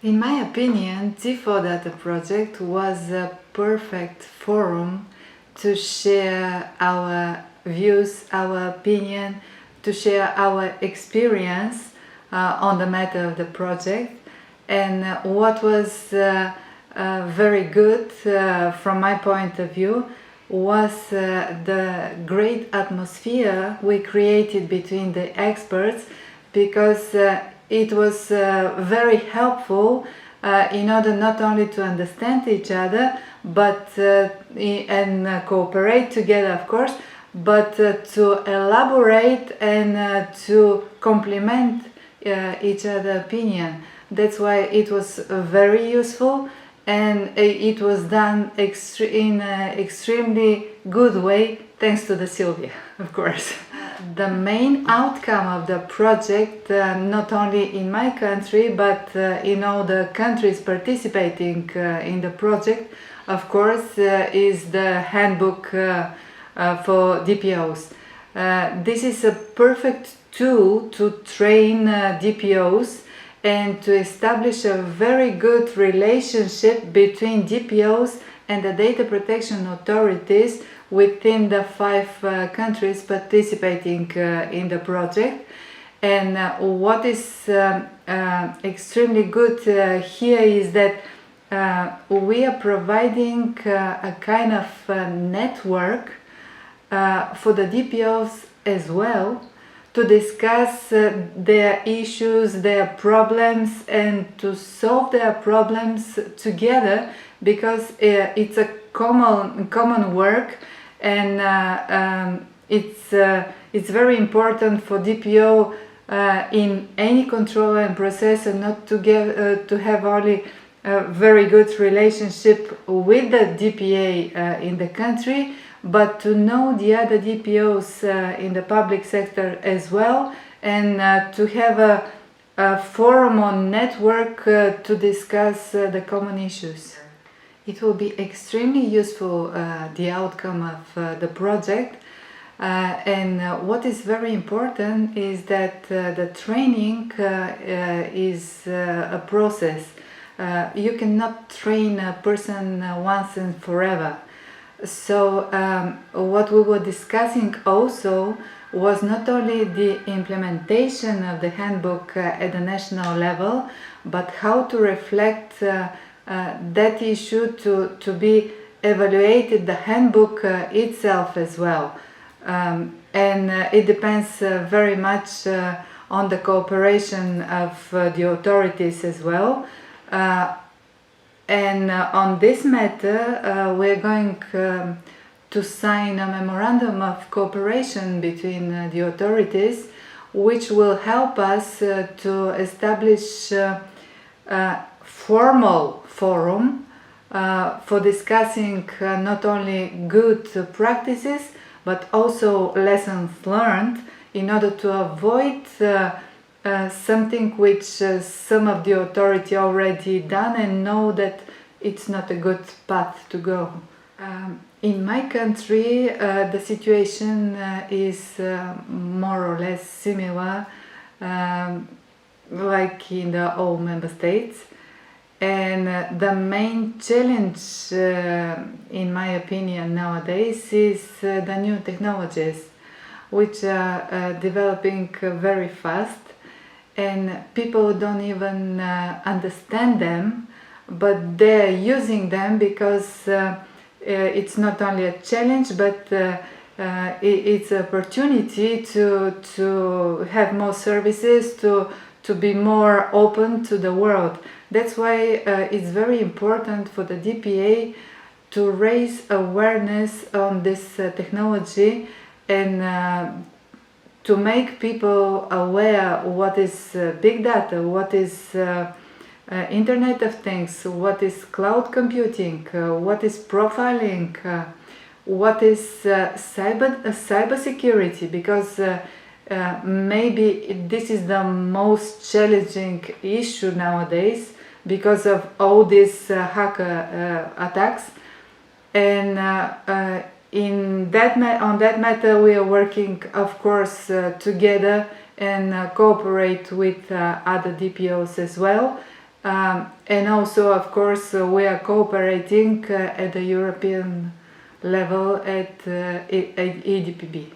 In my opinion, T4DATA project was a perfect forum to share our views, our opinion, to share our experience on the matter of the project. And what was very good from my point of view was the great atmosphere we created between the experts, because it was very helpful in order not only to understand each other but and cooperate together, of course, but to elaborate and to complement each other's opinion. That's why it was very useful, and it was done in an extremely good way, thanks to the Sylvia, of course. The main outcome of the project, not only in my country but in all the countries participating in the project, of course, is the handbook for DPOs. This is a perfect tool to train DPOs and to establish a very good relationship between DPOs and the data protection authorities within the 5 countries participating in the project. And what is extremely good here is that we are providing a kind of network for the DPOs as well, to discuss their issues, their problems, and to solve their problems together, because it's a common work, and it's very important for DPO in any control and processor not to have only a very good relationship with the DPA in the country, but to know the other DPOs in the public sector as well, and to have a forum on network to discuss the common issues. It will be extremely useful, the outcome of the project, and what is very important is that the training is a process. You cannot train a person once and forever. So what we were discussing also was not only the implementation of the handbook at the national level, but how to reflect that issue to be evaluated, the handbook itself as well. And it depends very much on the cooperation of the authorities as well. And on this matter, we're going to sign a memorandum of cooperation between the authorities, which will help us to establish a formal forum for discussing not only good practices but also lessons learned, in order to avoid something which some of the authority already done and know that it's not a good path to go. In my country, the situation is more or less similar, like in all member states. And the main challenge, in my opinion, nowadays is the new technologies, which are developing very fast, and people don't even understand them, but they're using them because it's not only a challenge, but it's an opportunity to have more services, to be more open to the world. That's why it's very important for the DPA to raise awareness on this technology, and to make people aware what is big data, what is Internet of Things, what is cloud computing, what is profiling, what is cyber security, because maybe this is the most challenging issue nowadays because of all these hacker attacks. And on that matter we are working, of course, together and cooperate with other DPOs as well. And also, of course, we are cooperating at the European level at EDPB.